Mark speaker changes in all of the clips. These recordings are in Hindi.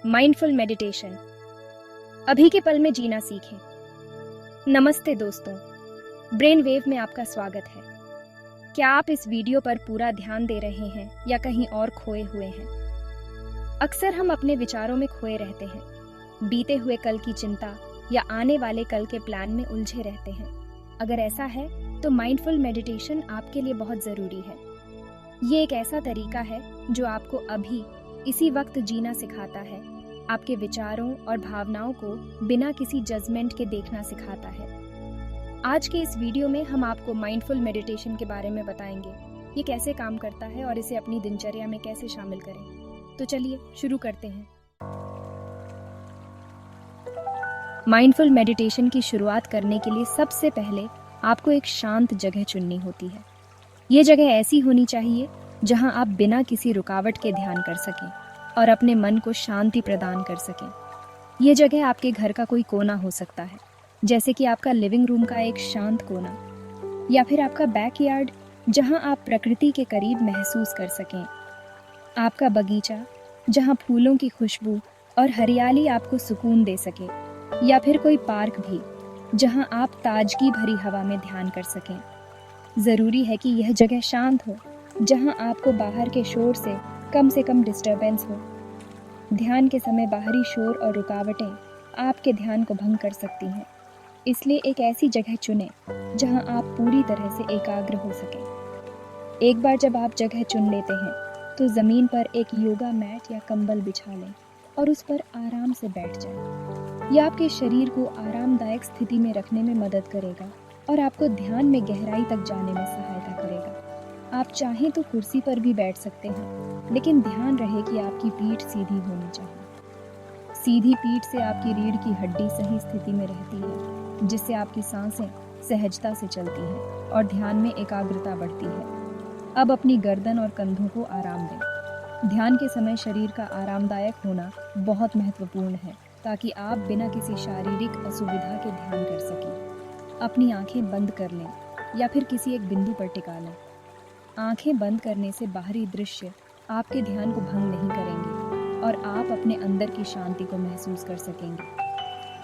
Speaker 1: Mindful meditation. अभी के पल में जीना सीखें। नमस्ते दोस्तों, ब्रेन वेव में आपका स्वागत है। क्या आप इस वीडियो पर पूरा ध्यान दे रहे हैं या कहीं और खोए हुए हैं? अक्सर हम अपने विचारों में खोए रहते हैं, बीते हुए कल की चिंता या आने वाले कल के प्लान में उलझे रहते हैं। अगर ऐसा है तो माइंडफुल मेडिटेशन आपके लिए बहुत ज़रूरी है। ये एक ऐसा तरीका है जो आपको अभी इसी वक्त जीना सिखाता है, आपके विचारों और भावनाओं को बिना किसी जजमेंट के देखना सिखाता है। आज के इस वीडियो में हम आपको माइंडफुल मेडिटेशन के बारे में बताएंगे, ये कैसे काम करता है और इसे अपनी दिनचर्या में कैसे शामिल करें। तो चलिए शुरू करते हैं। माइंडफुल मेडिटेशन की शुरुआत करने के लिए सबसे पहले आपको एक शांत जगह चुननी होती है। ये जगह ऐसी होनी चाहिए जहां आप बिना किसी रुकावट के ध्यान कर सकें और अपने मन को शांति प्रदान कर सकें। ये जगह आपके घर का कोई कोना हो सकता है, जैसे कि आपका लिविंग रूम का एक शांत कोना, या फिर आपका बैकयार्ड जहां आप प्रकृति के करीब महसूस कर सकें। आपका बगीचा जहां फूलों की खुशबू और हरियाली आपको सुकून दे सके, या फिर कोई पार्क भी जहां आप ताजगी भरी हवा में ध्यान कर सकें। ज़रूरी है कि यह जगह शांत हो, जहां आपको बाहर के शोर से कम डिस्टरबेंस हो। ध्यान के समय बाहरी शोर और रुकावटें आपके ध्यान को भंग कर सकती हैं, इसलिए एक ऐसी जगह चुनें जहां आप पूरी तरह से एकाग्र हो सकें। एक बार जब आप जगह चुन लेते हैं तो ज़मीन पर एक योगा मैट या कंबल बिछा लें और उस पर आराम से बैठ जाएं। यह आपके शरीर को आरामदायक स्थिति में रखने में मदद करेगा और आपको ध्यान में गहराई तक जाने में सहायता करेगा। आप चाहें तो कुर्सी पर भी बैठ सकते हैं, लेकिन ध्यान रहे कि आपकी पीठ सीधी होनी चाहिए। सीधी पीठ से आपकी रीढ़ की हड्डी सही स्थिति में रहती है, जिससे आपकी सांसें सहजता से चलती हैं और ध्यान में एकाग्रता बढ़ती है। अब अपनी गर्दन और कंधों को आराम दें। ध्यान के समय शरीर का आरामदायक होना बहुत महत्वपूर्ण है, ताकि आप बिना किसी शारीरिक असुविधा के ध्यान कर सकें। अपनी आंखें बंद कर लें या फिर किसी एक बिंदु पर टिका लें। आंखें बंद करने से बाहरी दृश्य आपके ध्यान को भंग नहीं करेंगे और आप अपने अंदर की शांति को महसूस कर सकेंगे।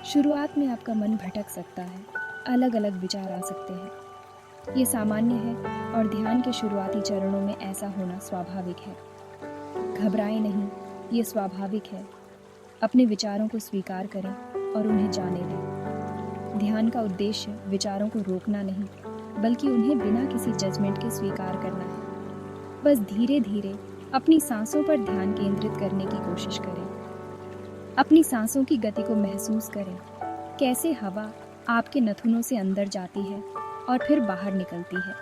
Speaker 1: शुरुआत में आपका मन भटक सकता है, अलग अलग विचार आ सकते हैं। ये सामान्य है और ध्यान के शुरुआती चरणों में ऐसा होना स्वाभाविक है। घबराएं नहीं, ये स्वाभाविक है। अपने विचारों को स्वीकार करें और उन्हें जाने दें। ध्यान का उद्देश्य विचारों को रोकना नहीं, बल्कि उन्हें बिना किसी जजमेंट के स्वीकार करना है। बस धीरे धीरे अपनी सांसों पर ध्यान केंद्रित करने की कोशिश करें। अपनी सांसों की गति को महसूस करें, कैसे हवा आपके नथुनों से अंदर जाती है और फिर बाहर निकलती है।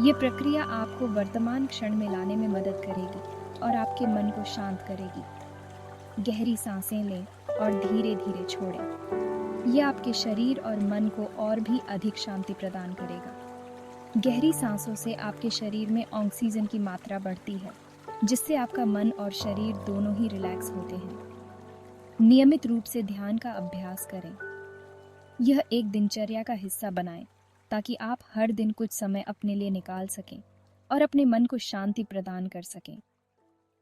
Speaker 1: ये प्रक्रिया आपको वर्तमान क्षण में लाने में मदद करेगी और आपके मन को शांत करेगी। गहरी सांसें लें और धीरे धीरे छोड़ें। यह आपके शरीर और मन को और भी अधिक शांति प्रदान करेगा। गहरी सांसों से आपके शरीर में ऑक्सीजन की मात्रा बढ़ती है, जिससे आपका मन और शरीर दोनों ही रिलैक्स होते हैं। नियमित रूप से ध्यान का अभ्यास करें। यह एक दिनचर्या का हिस्सा बनाएं, ताकि आप हर दिन कुछ समय अपने लिए निकाल सकें और अपने मन को शांति प्रदान कर सकें।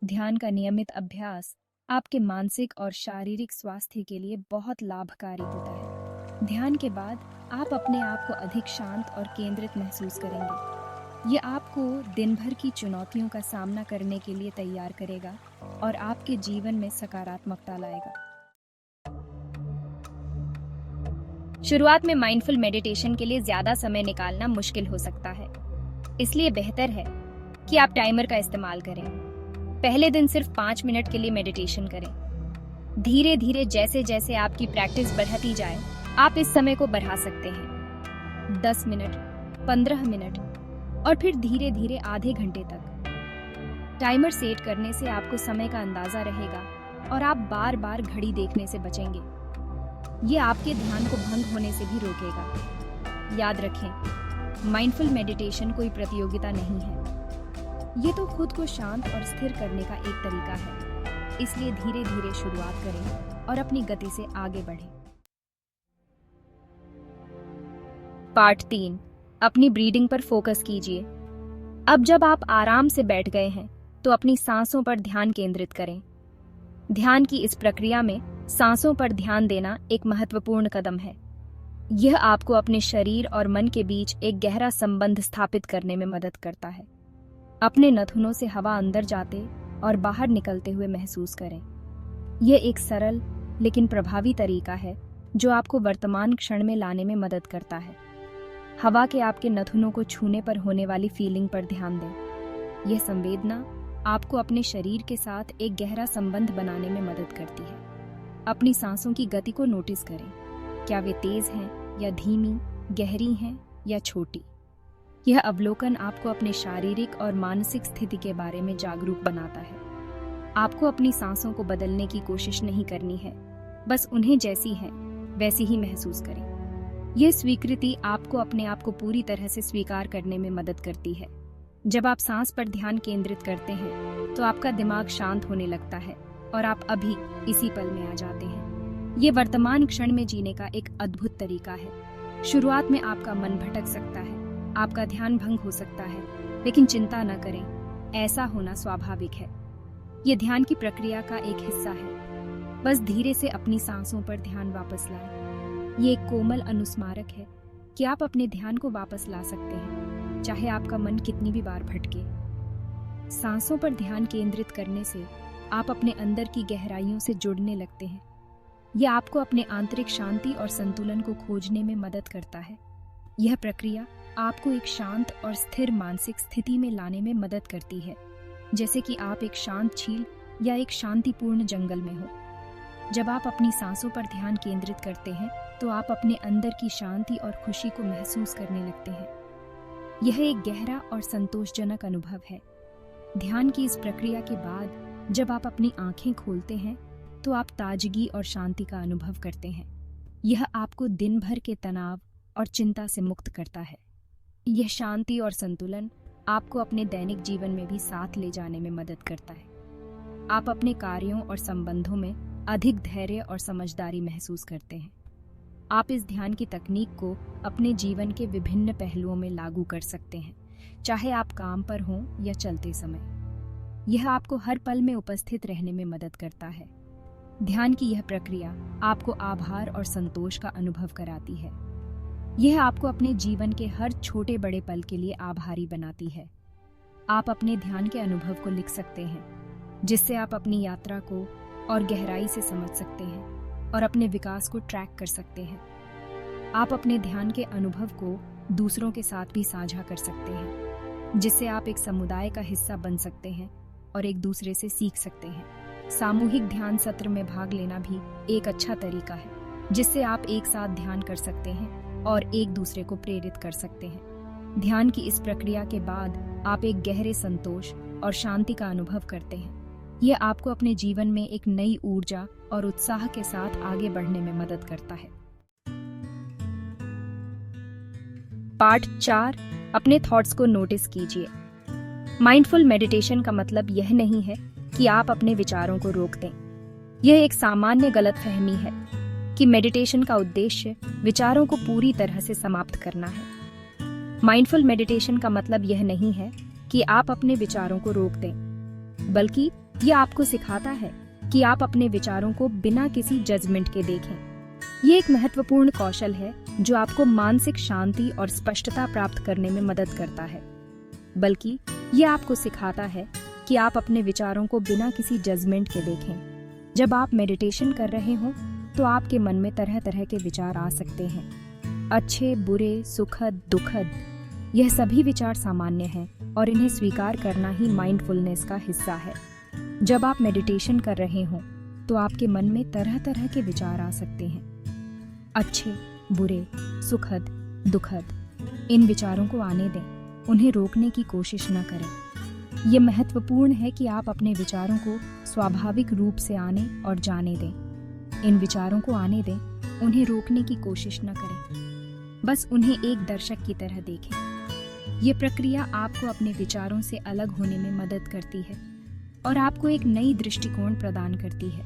Speaker 1: ध्यान का नियमित अभ्यास आपके मानसिक और शारीरिक स्वास्थ्य के लिए बहुत लाभकारी होता है। ध्यान के बाद आप अपने आप को अधिक शांत और केंद्रित महसूस करेंगे। ये आपको दिन भर की चुनौतियों का सामना करने के लिए तैयार करेगा और आपके जीवन में सकारात्मकता लाएगा। शुरुआत में माइंडफुल मेडिटेशन के लिए ज्यादा समय निकालना मुश्किल हो सकता है, इसलिए बेहतर है कि आप टाइमर का इस्तेमाल करें। पहले दिन सिर्फ 5 मिनट के लिए मेडिटेशन करें। धीरे धीरे जैसे जैसे आपकी प्रैक्टिस बढ़ती जाए, आप इस समय को बढ़ा सकते हैं। 10 मिनट, 15 मिनट और फिर धीरे धीरे आधे घंटे तक। टाइमर सेट करने से आपको समय का अंदाजा रहेगा और आप बार बार घड़ी देखने से बचेंगे। ये आपके ध्यान को भंग होने से भी रोकेगा। याद रखें, माइंडफुल मेडिटेशन कोई प्रतियोगिता नहीं है। ये तो खुद को शांत और स्थिर करने का एक तरीका है, इसलिए धीरे धीरे शुरुआत करें और अपनी गति से आगे बढ़ें। पार्ट 3, अपनी ब्रीदिंग पर फोकस कीजिए। अब जब आप आराम से बैठ गए हैं, तो अपनी सांसों पर ध्यान केंद्रित करें। ध्यान की इस प्रक्रिया में सांसों पर ध्यान देना एक महत्वपूर्ण कदम है। यह आपको अपने शरीर और मन के बीच एक गहरा संबंध स्थापित करने में मदद करता है। अपने नाखूनों से हवा अंदर जाते और बाहर निकलते हुए महसूस करें। यह एक सरल लेकिन प्रभावी तरीका है जो आपको वर्तमान क्षण में लाने में मदद करता है। हवा के आपके नाखूनों को छूने पर होने वाली फीलिंग पर ध्यान दें। यह संवेदना आपको अपने शरीर के साथ एक गहरा संबंध बनाने में मदद करती है। अपनी सांसों की गति को नोटिस करें। क्या वे तेज हैं या धीमी, गहरी हैं या छोटी? यह अवलोकन आपको अपने शारीरिक और मानसिक स्थिति के बारे में जागरूक बनाता है। आपको अपनी सांसों को बदलने की कोशिश नहीं करनी है, बस उन्हें जैसी हैं वैसी ही महसूस करें। यह स्वीकृति आपको अपने आप को पूरी तरह से स्वीकार करने में मदद करती है। जब आप सांस पर ध्यान केंद्रित करते हैं तो आपका दिमाग शांत होने लगता है और आप अभी इसी पल में आ जाते हैं। ये वर्तमान क्षण में जीने का एक अद्भुत तरीका है। शुरुआत में आपका मन भटक सकता है, आपका ध्यान भंग हो सकता है, लेकिन चिंता न करें, ऐसा होना स्वाभाविक है। ये ध्यान की प्रक्रिया का एक हिस्सा है। बस धीरे से अपनी सांसों पर ध्यान वापस लाएं। ये एक कोमल अनुस्मारक है कि आप अपने ध्यान को वापस ला सकते हैं, चाहे आपका मन कितनी भी बार भटके। सांसों पर ध्यान केंद्रित करने से आप अपने अंदर की गहराइयों से जुड़ने लगते हैं। यह आपको अपने आंतरिक शांति और संतुलन को खोजने में मदद करता है। यह प्रक्रिया आपको एक शांत और स्थिर मानसिक स्थिति में लाने में मदद करती है, जैसे कि आप एक शांत झील या एक शांतिपूर्ण जंगल में हो। जब आप अपनी सांसों पर ध्यान केंद्रित करते हैं तो आप अपने अंदर की शांति और खुशी को महसूस करने लगते हैं। यह एक गहरा और संतोषजनक अनुभव है। ध्यान की इस प्रक्रिया के बाद जब आप अपनी आंखें खोलते हैं तो आप ताजगी और शांति का अनुभव करते हैं। यह आपको दिन भर के तनाव और चिंता से मुक्त करता है। यह शांति और संतुलन आपको अपने दैनिक जीवन में भी साथ ले जाने में मदद करता है। आप अपने कार्यों और संबंधों में अधिक धैर्य और समझदारी महसूस करते हैं। आप इस ध्यान की तकनीक को अपने जीवन के विभिन्न पहलुओं में लागू कर सकते हैं, चाहे आप काम पर हों या चलते समय। यह आपको हर पल में उपस्थित रहने में मदद करता है। ध्यान की यह प्रक्रिया आपको आभार और संतोष का अनुभव कराती है। यह आपको अपने जीवन के हर छोटे बड़े पल के लिए आभारी बनाती है। आप अपने ध्यान के अनुभव को लिख सकते हैं, जिससे आप अपनी यात्रा को और गहराई से समझ सकते हैं और अपने विकास को ट्रैक कर सकते हैं। आप अपने ध्यान के अनुभव को दूसरों के साथ भी साझा कर सकते हैं, जिससे आप एक समुदाय का हिस्सा बन सकते हैं और एक दूसरे से सीख सकते हैं। सामूहिक ध्यान सत्र में भाग लेना भी एक अच्छा तरीका है, जिससे आप एक साथ ध्यान कर सकते हैं और एक दूसरे को प्रेरित कर सकते हैं। ध्यान की इस प्रक्रिया के बाद आप एक गहरे संतोष और शांति का अनुभव करते हैं। यह आपको अपने जीवन में एक नई ऊर्जा और उत्साह के साथ आगे बढ़ने में मदद करता है। पार्ट 4, अपने थॉट्स को नोटिस कीजिए। माइंडफुल मेडिटेशन का मतलब यह नहीं है कि आप अपने विचारों को रोक दें। यह एक सामान्य गलतफहमी है कि मेडिटेशन का उद्देश्य विचारों को पूरी तरह से समाप्त करना है। माइंडफुल मेडिटेशन का मतलब यह नहीं है कि आप अपने विचारों को रोक दें, बल्कि यह आपको सिखाता है कि आप अपने विचारों को बिना किसी जजमेंट के देखें। ये एक महत्वपूर्ण कौशल है जो आपको मानसिक शांति और स्पष्टता प्राप्त करने में मदद करता है। बल्कि यह आपको सिखाता है कि आप अपने विचारों को बिना किसी जजमेंट के देखें। जब आप मेडिटेशन कर रहे हों तो आपके मन में तरह तरह के विचार आ सकते हैं, अच्छे, बुरे, सुखद, दुखद। यह सभी विचार सामान्य हैं और इन्हें स्वीकार करना ही माइंडफुलनेस का हिस्सा है। जब आप मेडिटेशन कर रहे हों तो आपके मन में तरह तरह के विचार आ सकते हैं, अच्छे, बुरे, सुखद, दुखद। इन विचारों को आने दें, उन्हें रोकने की कोशिश न करें। यह महत्वपूर्ण है कि आप अपने विचारों को स्वाभाविक रूप से आने और जाने दें। इन विचारों को आने दें, उन्हें रोकने की कोशिश न करें, बस उन्हें एक दर्शक की तरह देखें। ये प्रक्रिया आपको अपने विचारों से अलग होने में मदद करती है और आपको एक नई दृष्टिकोण प्रदान करती है।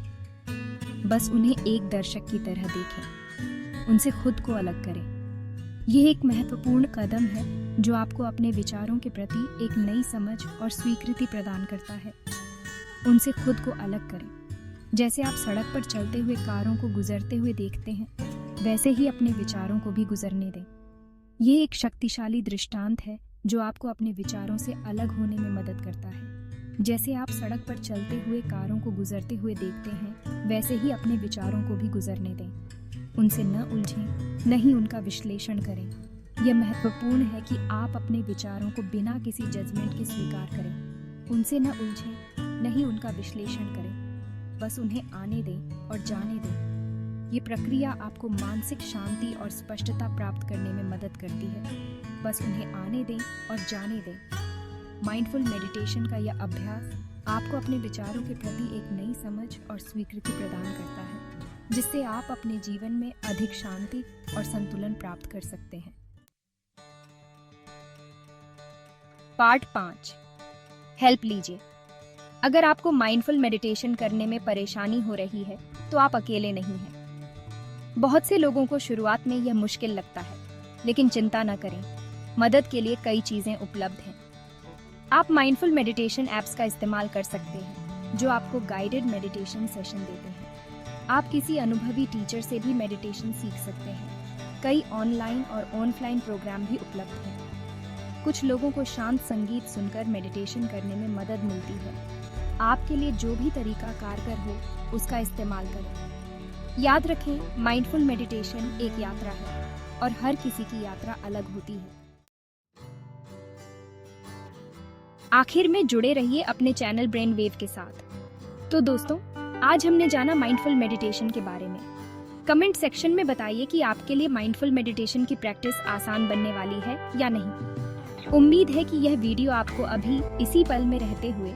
Speaker 1: बस उन्हें एक दर्शक की तरह देखें, उनसे खुद को अलग करें। यह एक महत्वपूर्ण कदम है जो आपको अपने विचारों के प्रति एक नई समझ और स्वीकृति प्रदान करता है। उनसे खुद को अलग करें। जैसे आप सड़क पर चलते हुए कारों को गुजरते हुए देखते हैं, वैसे ही अपने विचारों को भी गुजरने दें। ये एक शक्तिशाली दृष्टांत है जो आपको अपने विचारों से अलग होने में मदद करता है। जैसे आप सड़क पर चलते हुए कारों को गुजरते हुए देखते हैं, वैसे ही अपने विचारों को भी गुजरने दें। उनसे न उलझें, न ही उनका विश्लेषण करें। यह महत्वपूर्ण है कि आप अपने विचारों को बिना किसी जजमेंट के स्वीकार करें। उनसे न उलझें, न ही उनका विश्लेषण करें। बस उन्हें आने दें और जाने दें। ये प्रक्रिया आपको मानसिक शांति और स्पष्टता प्राप्त करने में मदद करती है। बस उन्हें आने दें और जाने दें। माइंडफुल मेडिटेशन का यह अभ्यास आपको अपने विचारों के प्रति एक नई समझ और स्वीकृति प्रदान करता है, जिससे आप अपने जीवन में अधिक शांति और संतुलन प्राप्त कर सकते हैं। पार्ट 5, हेल्प लीजिए। अगर आपको माइंडफुल मेडिटेशन करने में परेशानी हो रही है, तो आप अकेले नहीं हैं। बहुत से लोगों को शुरुआत में यह मुश्किल लगता है, लेकिन चिंता न करें, मदद के लिए कई चीजें उपलब्ध हैं। आप माइंडफुल मेडिटेशन ऐप्स का इस्तेमाल कर सकते हैं, जो आपको गाइडेड मेडिटेशन सेशन देते हैं। आप किसी अनुभवी टीचर से भी मेडिटेशन सीख सकते हैं। कई ऑनलाइन और ऑफलाइन प्रोग्राम भी उपलब्ध हैं। कुछ लोगों को शांत संगीत सुनकर मेडिटेशन करने में मदद मिलती है। आपके लिए जो भी तरीका कारगर हो, उसका इस्तेमाल करें। याद रखें, माइंडफुल मेडिटेशन एक यात्रा है और हर किसी की यात्रा अलग होती है। आखिर में जुड़े रहिए अपने चैनल ब्रेन वेव के साथ। तो दोस्तों, आज हमने जाना माइंडफुल मेडिटेशन के बारे में। कमेंट सेक्शन में बताइए कि आपके लिए माइंडफुल मेडिटेशन की प्रैक्टिस आसान बनने वाली है या नहीं। उम्मीद है कि यह वीडियो आपको अभी इसी पल में रहते हुए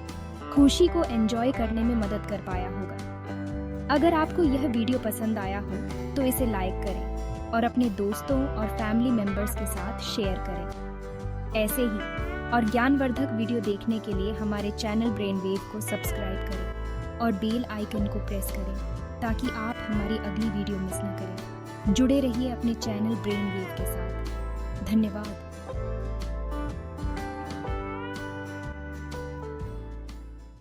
Speaker 1: खुशी को एंजॉय करने में मदद कर पाया होगा। अगर आपको यह वीडियो पसंद आया हो तो इसे लाइक करें और अपने दोस्तों और फैमिली मेंबर्स के साथ शेयर करें। ऐसे ही और ज्ञानवर्धक वीडियो देखने के लिए हमारे चैनल ब्रेन वेव को सब्सक्राइब करें और बेल आइकन को प्रेस करें, ताकि आप हमारी अगली वीडियो मिस न करें। जुड़े रहिए अपने चैनल ब्रेन वेव के साथ। धन्यवाद।